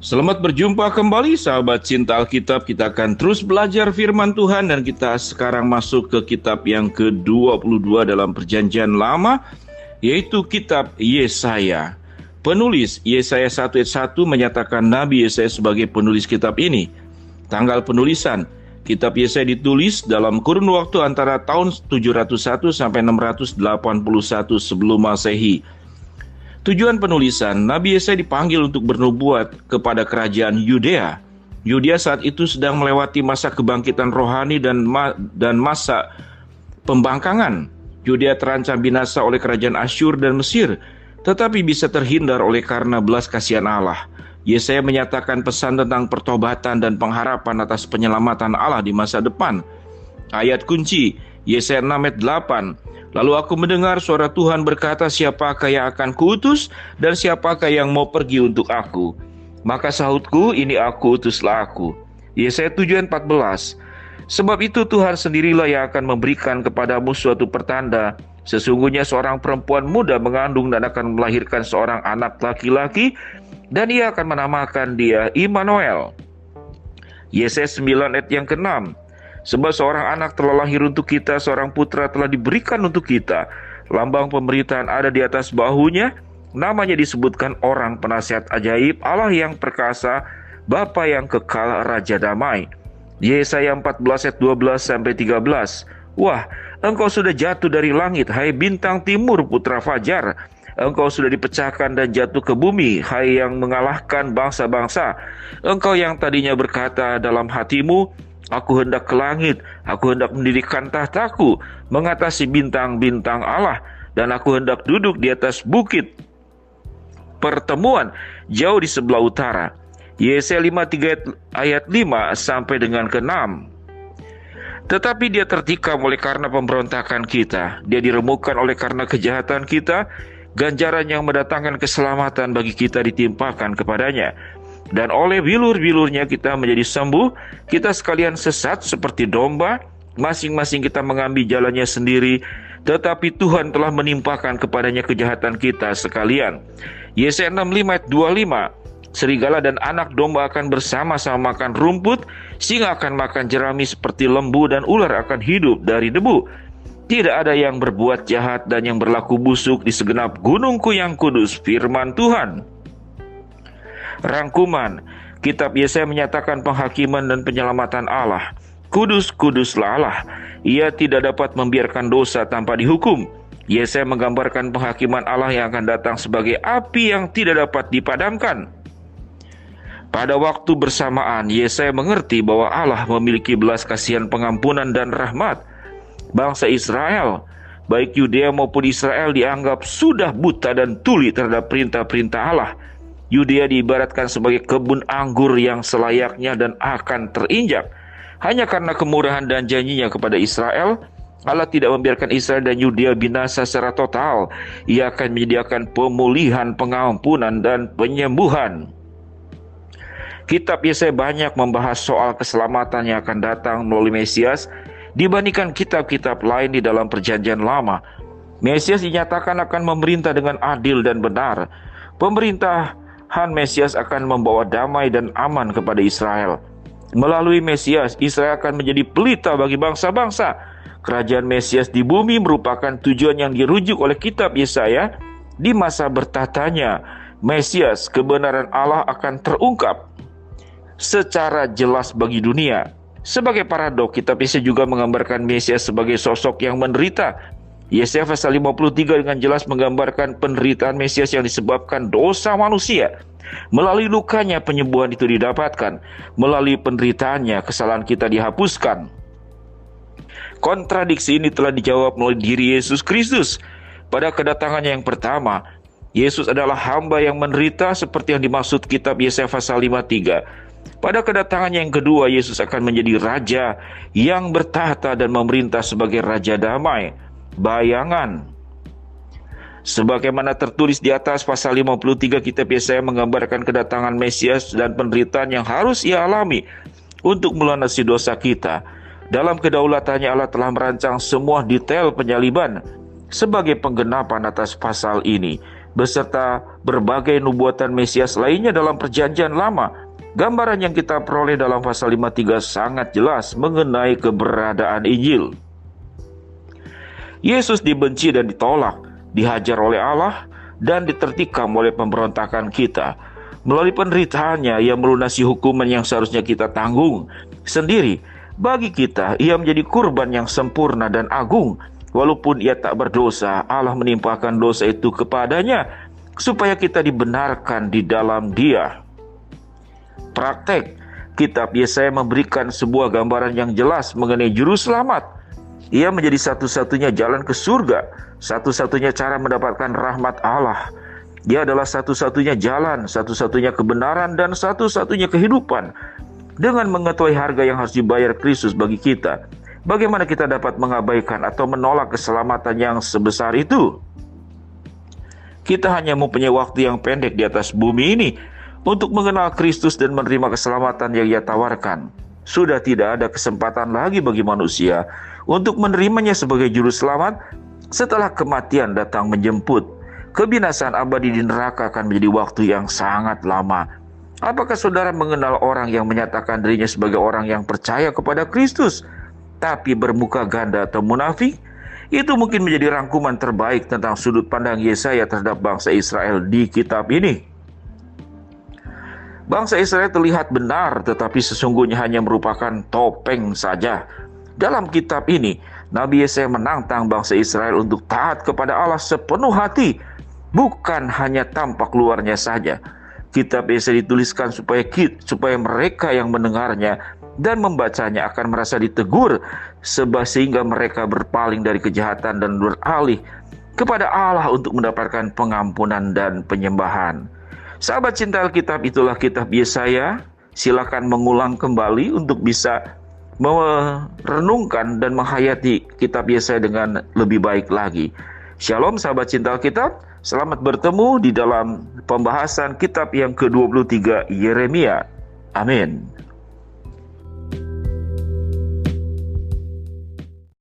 Selamat berjumpa kembali sahabat cinta Alkitab. Kita akan terus belajar firman Tuhan dan kita sekarang masuk ke kitab yang ke-22 dalam perjanjian lama, yaitu kitab Yesaya. Penulis Yesaya 1 ayat 1 menyatakan Nabi Yesaya sebagai penulis kitab ini. Tanggal penulisan, kitab Yesaya ditulis dalam kurun waktu antara tahun 701 sampai 681 sebelum Masehi. Tujuan penulisan, Nabi Yesaya dipanggil untuk bernubuat kepada kerajaan Yudea. Yudea saat itu sedang melewati masa kebangkitan rohani dan masa pembangkangan. Yudea terancam binasa oleh kerajaan Asyur dan Mesir, tetapi bisa terhindar oleh karena belas kasihan Allah. Yesaya menyatakan pesan tentang pertobatan dan pengharapan atas penyelamatan Allah di masa depan. Ayat kunci, Yesaya 6 ayat 8. Lalu aku mendengar suara Tuhan berkata, siapakah yang akan kuutus dan siapakah yang mau pergi untuk aku? Maka sahutku, ini aku, utuslah aku. Yesaya 7 ayat 14. Sebab itu Tuhan sendirilah yang akan memberikan kepadamu suatu pertanda. Sesungguhnya seorang perempuan muda mengandung dan akan melahirkan seorang anak laki-laki, dan ia akan menamakan dia Immanuel. Yesaya 9 ayat yang ke-6. Sebab seorang anak telah lahir untuk kita, seorang putra telah diberikan untuk kita. Lambang pemerintahan ada di atas bahunya, namanya disebutkan Orang Penasihat Ajaib, Allah yang perkasa, Bapa yang kekal, Raja Damai. Yesaya 14 ayat 12 sampai 13. Wah, engkau sudah jatuh dari langit, hai bintang timur putra fajar. Engkau sudah dipecahkan dan jatuh ke bumi, hai yang mengalahkan bangsa-bangsa. Engkau yang tadinya berkata dalam hatimu, aku hendak ke langit, aku hendak mendirikan tahtaku, mengatasi bintang-bintang Allah, dan aku hendak duduk di atas bukit pertemuan jauh di sebelah utara. Yesaya 53 ayat 5 sampai dengan ke-6. Tetapi dia tertikam oleh karena pemberontakan kita, dia diremukkan oleh karena kejahatan kita, ganjaran yang mendatangkan keselamatan bagi kita ditimpakan kepadanya. Dan oleh bilur-bilurnya kita menjadi sembuh. Kita sekalian sesat seperti domba, masing-masing kita mengambil jalannya sendiri, tetapi Tuhan telah menimpakan kepadanya kejahatan kita sekalian. Yesaya 65 ayat 25. Serigala dan anak domba akan bersama-sama makan rumput, singa akan makan jerami seperti lembu, dan ular akan hidup dari debu. Tidak ada yang berbuat jahat dan yang berlaku busuk di segenap gunungku yang kudus, firman Tuhan. Rangkuman, kitab Yesaya menyatakan penghakiman dan penyelamatan Allah. Kudus, kuduslah Allah. Ia tidak dapat membiarkan dosa tanpa dihukum. Yesaya menggambarkan penghakiman Allah yang akan datang sebagai api yang tidak dapat dipadamkan. Pada waktu bersamaan, Yesaya mengerti bahwa Allah memiliki belas kasihan, pengampunan dan rahmat. Bangsa Israel, baik Yudea maupun Israel, dianggap sudah buta dan tuli terhadap perintah-perintah Allah. Yudea diibaratkan sebagai kebun anggur yang selayaknya dan akan terinjak. Hanya karena kemurahan dan janjinya kepada Israel, Allah tidak membiarkan Israel dan Yudea binasa secara total. Ia akan menyediakan pemulihan, pengampunan, dan penyembuhan. Kitab Yesaya banyak membahas soal keselamatan yang akan datang melalui Mesias dibandingkan kitab-kitab lain di dalam perjanjian lama. Mesias dinyatakan akan memerintah dengan adil dan benar. Pemerintahan Mesias akan membawa damai dan aman kepada Israel. Melalui Mesias, Israel akan menjadi pelita bagi bangsa-bangsa. Kerajaan Mesias di bumi merupakan tujuan yang dirujuk oleh kitab Yesaya. Di masa bertatanya Mesias, kebenaran Allah akan terungkap secara jelas bagi dunia. Sebagai paradok, kitab Yesaya juga menggambarkan Mesias sebagai sosok yang menderita. Yesaya pasal 53 dengan jelas menggambarkan penderitaan Mesias yang disebabkan dosa manusia. Melalui lukanya penyembuhan itu didapatkan. Melalui penderitaannya kesalahan kita dihapuskan. Kontradiksi ini telah dijawab melalui diri Yesus Kristus. Pada kedatangannya yang pertama, Yesus adalah hamba yang menderita seperti yang dimaksud kitab Yesaya pasal 53. Pada kedatangannya yang kedua, Yesus akan menjadi raja yang bertahta dan memerintah sebagai Raja Damai. Bayangan. Sebagaimana tertulis di atas, pasal 53 kitab Yesaya menggambarkan kedatangan Mesias dan penderitaan yang harus ia alami untuk melunasi dosa kita. Dalam kedaulatannya Allah telah merancang semua detail penyaliban sebagai penggenapan atas pasal ini. beserta berbagai nubuatan Mesias lainnya dalam perjanjian lama. Gambaran yang kita peroleh dalam pasal 53 sangat jelas mengenai keberadaan Injil. Yesus dibenci dan ditolak, dihajar oleh Allah, dan ditertikam oleh pemberontakan kita. Melalui penderitaannya, ia melunasi hukuman yang seharusnya kita tanggung sendiri. Bagi kita, ia menjadi kurban yang sempurna dan agung. Walaupun ia tak berdosa, Allah menimpakan dosa itu kepadanya, supaya kita dibenarkan di dalam Dia. Praktek, kitab Yesaya memberikan sebuah gambaran yang jelas mengenai juru selamat. Ia menjadi satu-satunya jalan ke surga, satu-satunya cara mendapatkan rahmat Allah. Dia adalah satu-satunya jalan, satu-satunya kebenaran, dan satu-satunya kehidupan. Dengan mengetahui harga yang harus dibayar Kristus bagi kita, bagaimana kita dapat mengabaikan atau menolak keselamatan yang sebesar itu? Kita hanya mempunyai waktu yang pendek di atas bumi ini untuk mengenal Kristus dan menerima keselamatan yang Ia tawarkan. Sudah tidak ada kesempatan lagi bagi manusia untuk menerimanya sebagai juru selamat setelah kematian datang menjemput. Kebinasaan abadi di neraka akan menjadi waktu yang sangat lama. Apakah saudara mengenal orang yang menyatakan dirinya sebagai orang yang percaya kepada Kristus, tapi bermuka ganda atau munafik? Itu mungkin menjadi rangkuman terbaik tentang sudut pandang Yesaya terhadap bangsa Israel di kitab ini. Bangsa Israel terlihat benar, tetapi sesungguhnya hanya merupakan topeng saja. Dalam kitab ini, Nabi Yesaya menantang bangsa Israel untuk taat kepada Allah sepenuh hati, bukan hanya tampak luarnya saja. Kitab Yesaya dituliskan supaya mereka yang mendengarnya dan membacanya akan merasa ditegur, sehingga mereka berpaling dari kejahatan dan beralih kepada Allah untuk mendapatkan pengampunan dan penyembahan. Sahabat cinta Alkitab, itulah kitab Yesaya. Silakan mengulang kembali untuk bisa merenungkan dan menghayati kitab Yesaya dengan lebih baik lagi. Shalom sahabat cinta Alkitab, selamat bertemu di dalam pembahasan kitab yang ke-23 Yeremia. Amin.